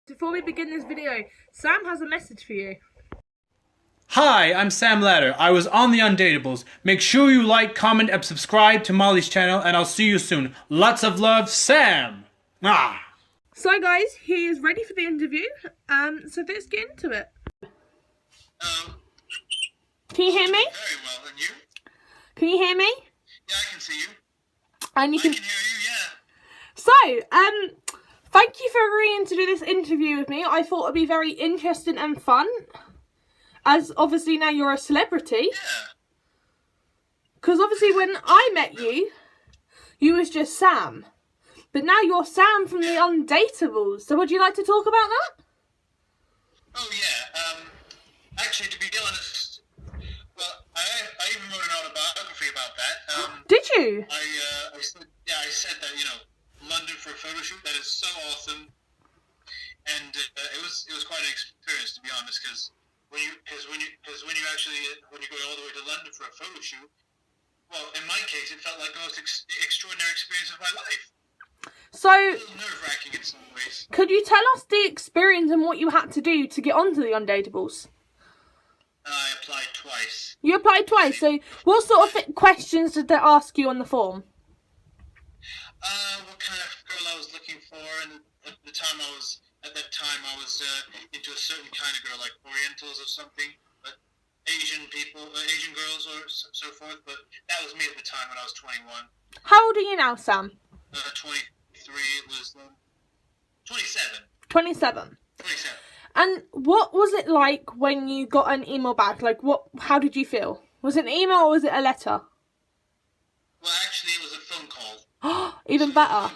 Before we begin this video, Sam has a message for you. Hi, I'm Sam Ladder. I was on the Undateables. Make sure you like, comment, and subscribe to Molly's channel, and I'll see you soon. Lots of love, Sam! Ah. So guys, he is ready for the interview, so let's get into it. Can you hear me? Very well, and you? Can you hear me? Yeah, I can see you. And you I can hear you, yeah. So, thank you for agreeing to do this interview with me. I thought it'd be very interesting and fun, as obviously now you're a celebrity. Yeah. Because obviously when I met you, you was just Sam. But now you're Sam from the Undateables. So would you like to talk about that? Oh, yeah. Actually, to be honest, well, I even wrote an autobiography about that. Did you? I said that, London for a photo shoot, that is so awesome. And it was quite an experience, to be honest, because when you go all the way to London for a photo shoot, well, in my case, it felt like the most extraordinary experience of my life. So, A little nerve-wracking in some ways. could you tell us the experience and what you had to do to get onto the Undateables? I applied twice. You applied twice, so what sort of questions did they ask you on the form? What kind of girl I was looking for, and at that time I was into a certain kind of girl, like Orientals or something, but Asian girls or so forth. But that was me at the time when I was 21. How old are you now, Sam? 23. It was 27. 27. 27. And what was it like when you got an email back? Like, how did you feel? Was it an email or was it a letter? Well, actually, it was a phone call. Even better.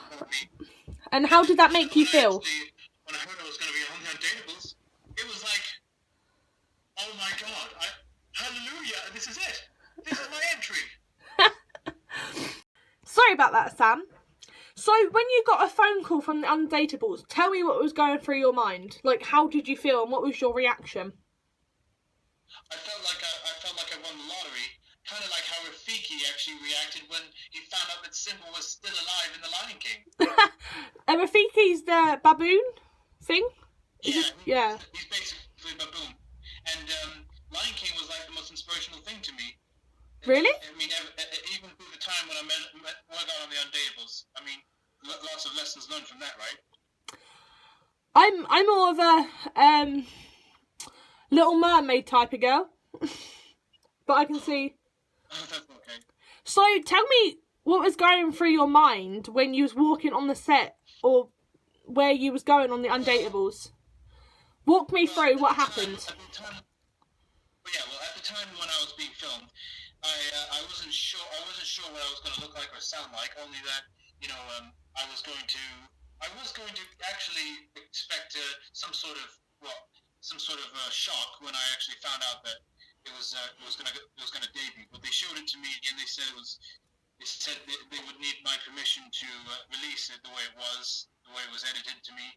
And how did that make you feel? When I heard I was going to be on the Undateables, it was like, oh my god, hallelujah, this is it. This is my entry. Sorry about that, Sam. So, when you got a phone call from the Undateables, tell me what was going through your mind. Like, how did you feel and what was your reaction? I felt like I won the lottery. Kind of like how Rafiki actually reacted when he found out that Simba was still alive in The Lion King. Rafiki's the baboon thing? Yeah. He's basically a baboon. And Lion King was like the most inspirational thing to me. Really? I mean, even through the time when I got on the Undateables, I mean, lots of lessons learned from that, right? I'm more of a Little Mermaid type of girl. But I can see. Oh, that's okay. So tell me what was going through your mind when you was walking on the set or where you was going on the Undateables. Walk me through what happened. At the time when I was being filmed, I wasn't sure what I was going to look like or sound like. Only that I was going to actually expect some sort of shock when I actually found out that it was going to debut. But they showed it to me and they said they would need my permission to release it the way it was edited to me.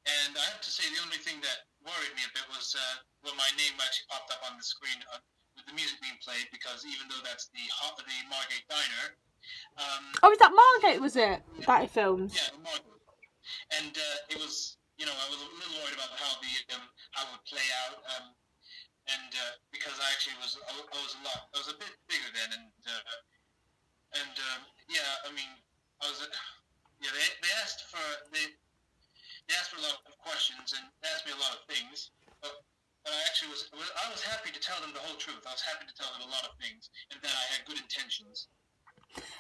And I have to say, the only thing that worried me a bit was when my name actually popped up on the screen with the music being played, because even though that's the Margate Diner. Oh, is that Margate, was it? That it filmed? Yeah, Margate. And it was, I was a little worried about how it would play out. And because I actually was a bit bigger then, they asked for a lot of questions and they asked me a lot of things, but I was happy to tell them the whole truth. I was happy to tell them a lot of things and that I had good intentions.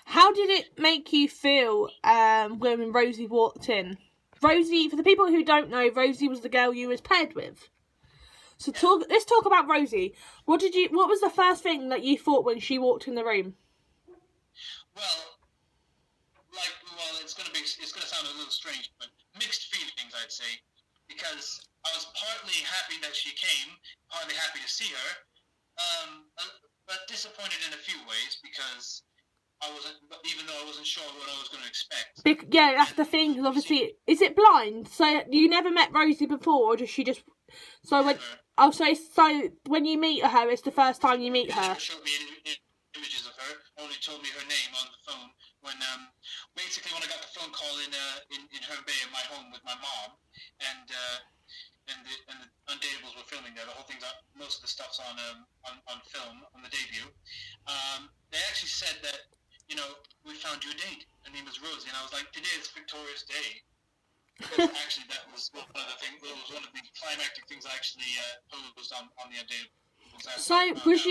How did it make you feel when Rosie walked in? Rosie, for the people who don't know, Rosie was the girl you was paired with. So let's talk about Rosie. What was the first thing that you thought when she walked in the room? Well, it's gonna sound a little strange, but mixed feelings, I'd say, because I was partly happy that she came, partly happy to see her, but disappointed in a few ways because even though I wasn't sure what I was going to expect. Yeah, that's the thing. Because obviously, is it blind? So you never met Rosie before, or does she just? So when you meet her, it's the first time you meet her. She showed me images of her. Only told me her name on the phone, when basically when I got the phone call in Herne Bay in my home with my mom, and the Undateables were filming there. The whole thing's most of the stuff's on film on the debut. They actually said that, you know, we found you a date. Her name is Rosie, and I was like, today is Victoria's Day. Because actually, that was one of the things. It was one of the climactic things I actually posed on the Undateables. So was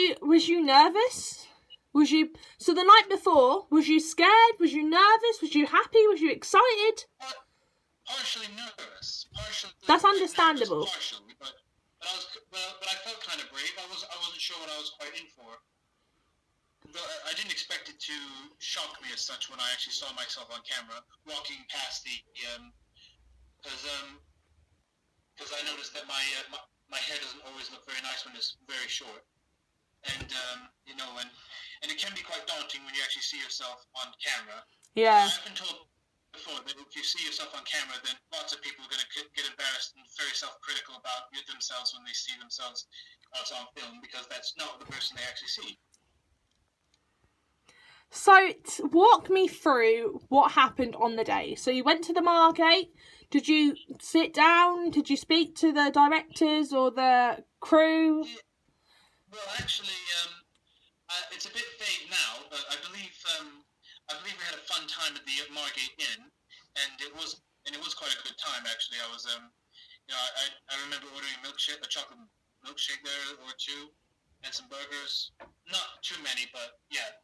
you nervous? Was you so the night before? Was you scared? Was you nervous? Was you happy? Was you excited? Partially nervous. That's understandable. Partially, but I felt kind of brave. I wasn't sure what I was quite in for. But I didn't expect it to shock me as such when I actually saw myself on camera walking past the because I noticed that my hair doesn't always look very nice when it's very short, and you know, and it can be quite daunting when you actually see yourself on camera. Yeah. I've been told before that if you see yourself on camera, then lots of people are going to get embarrassed and very self-critical about themselves when they see themselves on film, because that's not the person they actually see. So walk me through what happened on the day. So you went to the Margate. Did you sit down? Did you speak to the directors or the crew? Yeah. Well, actually, it's a bit vague now, but I believe we had a fun time at the Margate Inn, and it was quite a good time actually. I was you know, I remember ordering a chocolate milkshake there or two, and some burgers. Not too many, but yeah.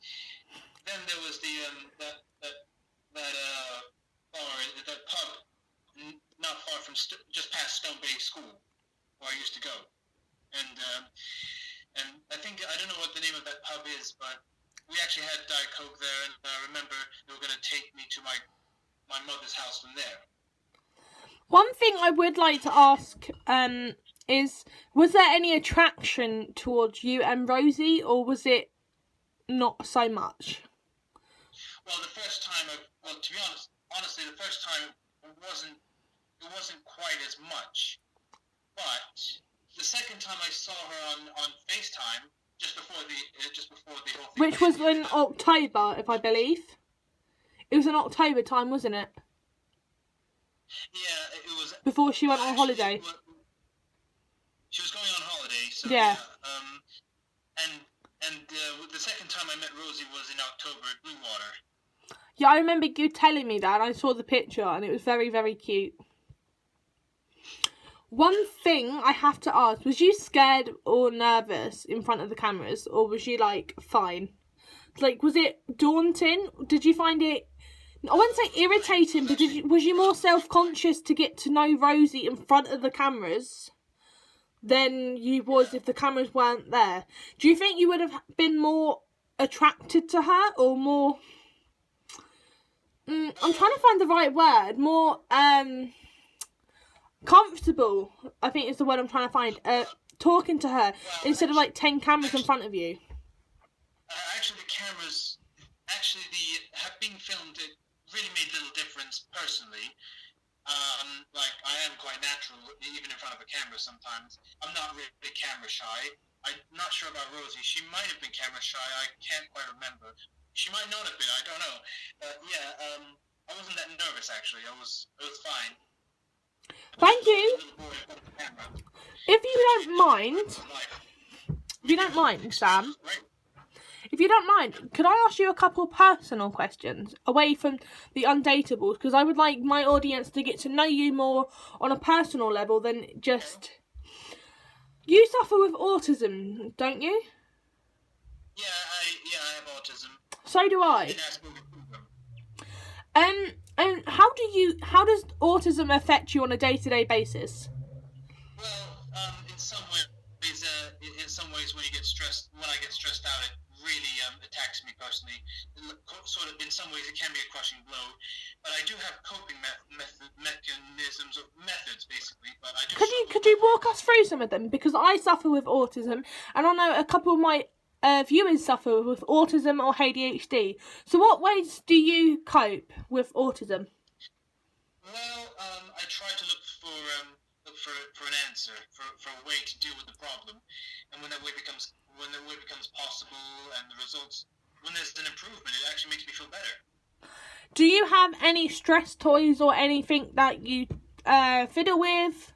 Then there was the that bar, that pub, not far from just past Stone Bay School, where I used to go, and I think I don't know what the name of that pub is, but we actually had Diet Coke there, and I remember they were going to take me to my mother's house from there. One thing I would like to ask is, was there any attraction towards you and Rosie, or was it not so much? Well, the first time, to be honestly, the first time it wasn't quite as much. But the second time I saw her on FaceTime, just before the whole thing. Which was in October, if I believe. It was in October time, wasn't it? Yeah, it was. Before she went on holiday. She was going on holiday, so yeah. And the second time I met Rosie was in October at Blue Water. Yeah, I remember you telling me that, and I saw the picture, and it was very, very cute. One thing I have to ask, was you scared or nervous in front of the cameras, or was you, like, fine? Like, was it daunting? Did you find it, I wouldn't say irritating, but was you more self-conscious to get to know Rosie in front of the cameras than you was if the cameras weren't there? Do you think you would have been more attracted to her, or more... I'm trying to find the right word. More comfortable, I think is the word I'm trying to find. Talking to her instead of like 10 cameras in front of you. Actually, the cameras, being filmed, it really made little difference personally. Like, I am quite natural, even in front of a camera sometimes. I'm not really camera shy. I'm not sure about Rosie. She might have been camera shy. I can't quite remember. She might not have been. I don't know. I wasn't that nervous actually. It was fine. Thank you. If you don't mind, Sam. If you don't mind, could I ask you a couple of personal questions away from the Undateables? Because I would like my audience to get to know you more on a personal level than just... You suffer with autism, don't you? Yeah, I have autism. So do I. And how does autism affect you on a day-to-day basis? Well, in some ways, when I get stressed out, it really attacks me personally. Sort of, in some ways, it can be a crushing blow. But I do have coping methods, basically. But I do. Could you walk us through some of them? Because I suffer with autism, and I know a couple of my viewers suffer with autism or ADHD. So what ways do you cope with autism? Well, I try to look for an answer, for a way to deal with the problem, and when that way becomes possible, and the results, when there's an improvement, it actually makes me feel better. Do you have any stress toys or anything that you fiddle with,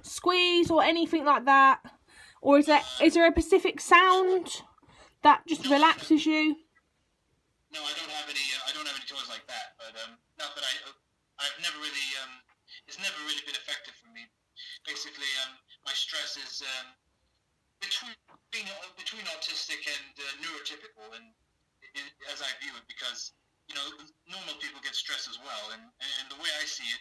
squeeze or anything like that? Or is there a specific sound that just relaxes you? No, I don't have any. I don't have any toys like that. But not that I've never really. It's never really been effective for me. Basically, my stress is between autistic and neurotypical, and as I view it, because normal people get stressed as well, and the way I see it,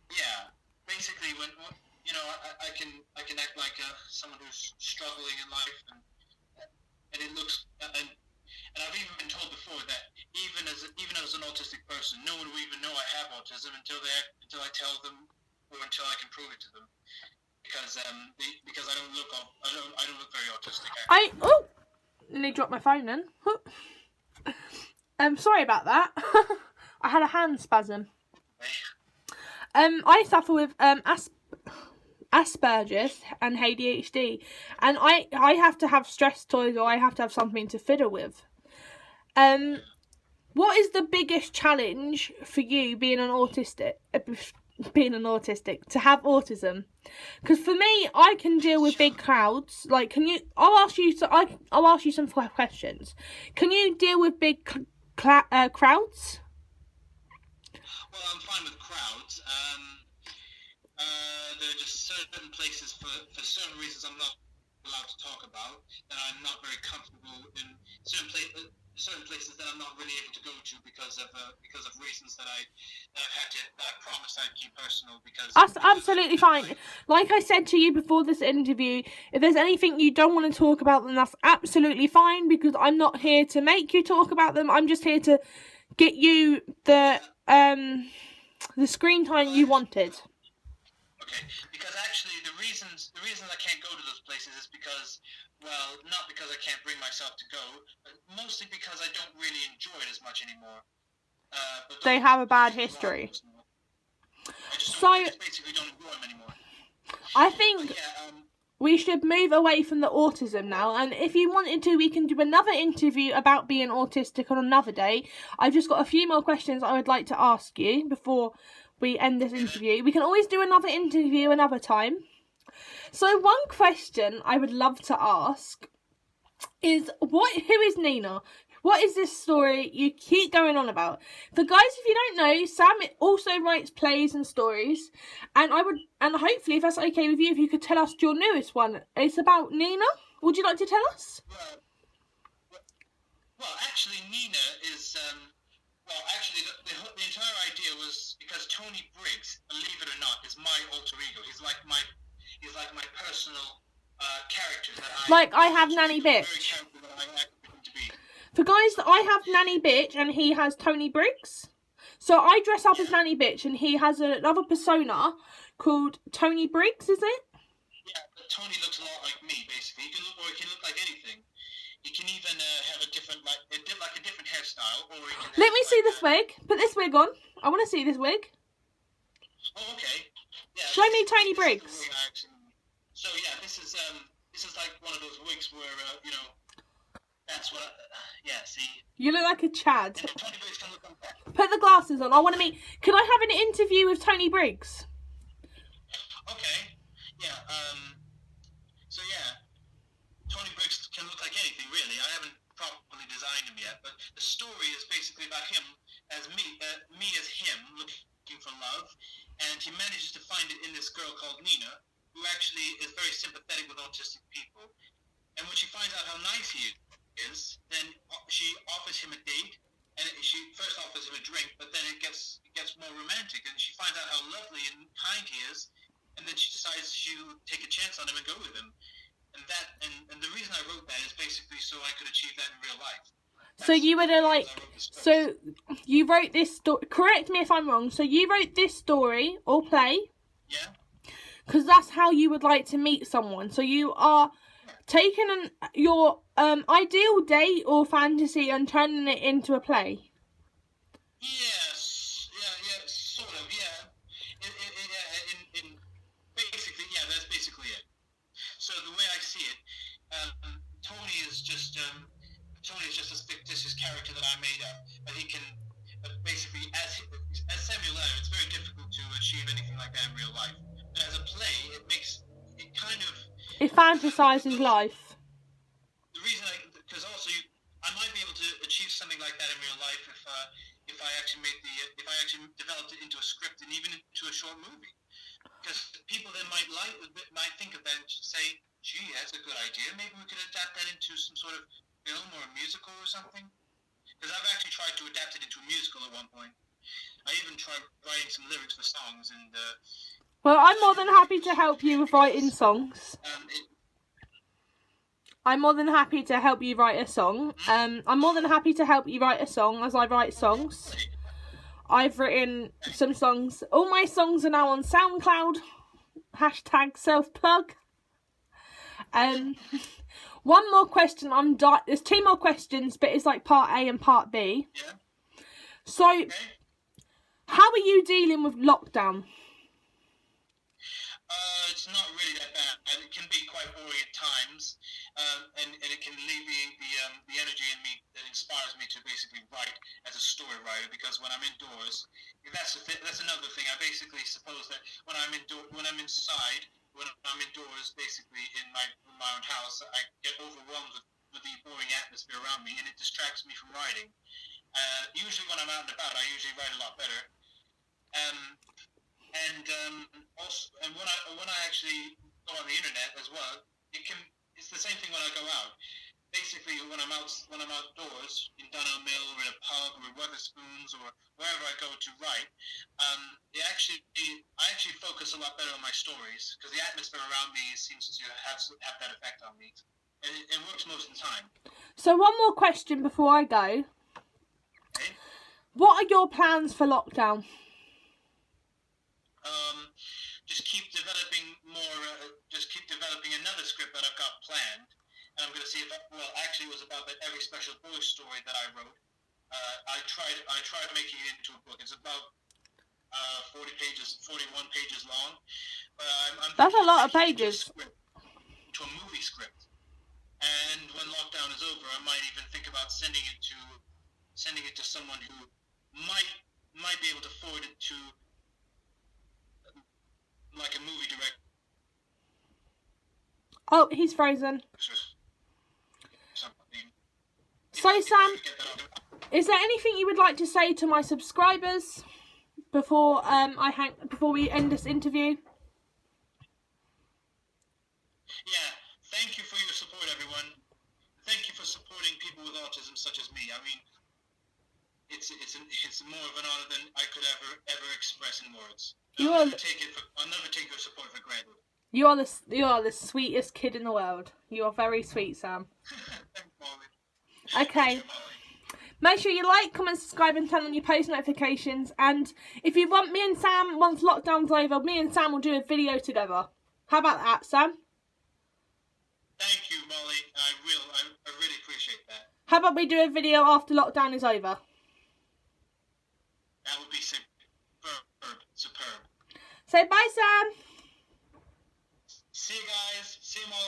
yeah, basically when I can act like someone who's struggling in life, and it looks and I've even been told before that even as an autistic person, no one will even know I have autism until I tell them, or until I can prove it to them, because I don't look very autistic. Nearly dropped my phone then. Sorry about that. I had a hand spasm. I suffer with Asperger's and ADHD, and I have to have stress toys, or I have to have something to fiddle with. What is the biggest challenge for you being an autistic? To have autism? Because for me, I can deal with big crowds. Like, I'll ask you some questions. Can you deal with big crowds? Well, I'm fine with crowds. There are just certain places for certain reasons I'm not allowed to talk about, that I'm not very comfortable in certain places that I'm not really able to go to because of reasons that I promised I'd keep personal. That's absolutely fine. Like I said to you before this interview, if there's anything you don't want to talk about, then that's absolutely fine, because I'm not here to make you talk about them. I'm just here to get you the screen time you wanted. Okay, because actually the reasons I can't go to those places is because, well, not because I can't bring myself to go, but mostly because I don't really enjoy it as much anymore. They have a bad history. I just basically don't enjoy them anymore. I think we should move away from the autism now, and if you wanted to, we can do another interview about being autistic on another day. I've just got a few more questions I would like to ask you before we end this interview. We can always do another interview another time. So one question I would love to ask is, who is Nina? What is this story you keep going on about? For guys, if you don't know, Sam also writes plays and stories, and hopefully, if that's okay with you, if you could tell us your newest one. It's about Nina. Would you like to tell us? Well, actually, Nina is the entire idea was because Tony Briggs, believe it or not, is my alter ego. He's like my personal character that I have Nanny Bitch. For guys, I have Nanny Bitch and he has Tony Briggs. So I dress up as Nanny Bitch and he has another persona called Tony Briggs, is it? Yeah, but Tony looks a lot like me, basically. He can look like anything. He can even have a different hairstyle, or he can. Let me see this wig. Put this wig on. I want to see this wig. Oh, okay. Yeah. Show me Tony Briggs. So yeah, this is like one of those wigs where that's what. Yeah. See. You look like a Chad. Tony Briggs can look like that. Put the glasses on. I want to meet. Can I have an interview with Tony Briggs? Okay. Yeah. So yeah, Tony Briggs can look like anything really. I haven't properly designed him yet, but the story is basically about him as me as him looking for love, and he manages to find it in this girl called Nina, who actually is very sympathetic with autistic people. And when she finds out how nice he is, then she offers him a date, and she first offers him a drink, but then it gets more romantic, and she finds out how lovely and kind he is, and then she decides she'll take a chance on him and go with him. And the reason I wrote that is basically so I could achieve that in real life. So you were so you wrote this story. Correct me if I'm wrong. So you wrote this story or play. Yeah. Because that's how you would like to meet someone. So you are taking your ideal date or fantasy and turning it into a play. Yes. Yeah. Sort of. Yeah. Basically, yeah. That's basically it. So the way I see it, Tony is just a fictitious character that I made up, but he can basically, as Samuel Letter, it's very difficult to achieve anything like that in real life. But as a play, it kind of... It fantasises life. The reason because also I might be able to achieve something like that in real life if I actually developed it into a script and even into a short movie. Because people then might think of that and say, gee, that's a good idea. Maybe we could adapt that into some sort of film or a musical or something. Because I've actually tried to adapt it into a musical at one point. I even tried writing some lyrics for songs and... Well, I'm more than happy to help you with writing songs. I'm more than happy to help you write a song. I'm more than happy to help you write a song as I write songs. I've written some songs. All my songs are now on SoundCloud. Hashtag self-plug. One more question. There's 2 more questions, but it's like part A and part B. Yeah. So, Okay. how are you dealing with lockdown? It's not really that bad. And it can be quite boring at times, and it can alleviate the energy in me that inspires me to basically write as a story writer. Because when I'm indoors, that's another thing. I basically suppose that when I'm inside, when I'm indoors, basically in my own house, I get overwhelmed with the boring atmosphere around me, and it distracts me from writing. Usually when I'm out and about, I usually write a lot better. Also, when I actually go on the internet as well, it's the same thing when I go out. Basically, when I'm outdoors in Dunham Mill or in a pub or Wetherspoons or wherever I go to write, I actually focus a lot better on my stories because the atmosphere around me seems to have that effect on me, and it works most of the time. So one more question before I go. Okay? What are your plans for lockdown? Just keep developing more. Just keep developing another script that I've got planned, and I'm going to see if. Actually, it was about that Every Special Boy story that I wrote. I tried making it into a book. It's about 41 pages long. But That's a lot of pages. Into a movie script. And when lockdown is over, I might even think about sending it to someone who might be able to forward it to. Like a movie director. Oh, he's frozen. So, Sam, is there anything you would like to say to my subscribers before before we end this interview? Yeah, thank you for your support, everyone. Thank you for supporting people with autism such as me. I mean, it's more of an honor than I could ever express in words. I'll never take your support for granted. You are the sweetest kid in the world. You are very sweet, Sam. Thanks, Molly. Okay. Thank you, Molly. Make sure you like, comment, subscribe, and turn on your post notifications. And if you want me and Sam, once lockdown's over, me and Sam will do a video together. How about that, Sam? Thank you, Molly. I really appreciate that. How about we do a video after lockdown is over? That would be superb. Say bye, Sam. See you guys. See you, Molly.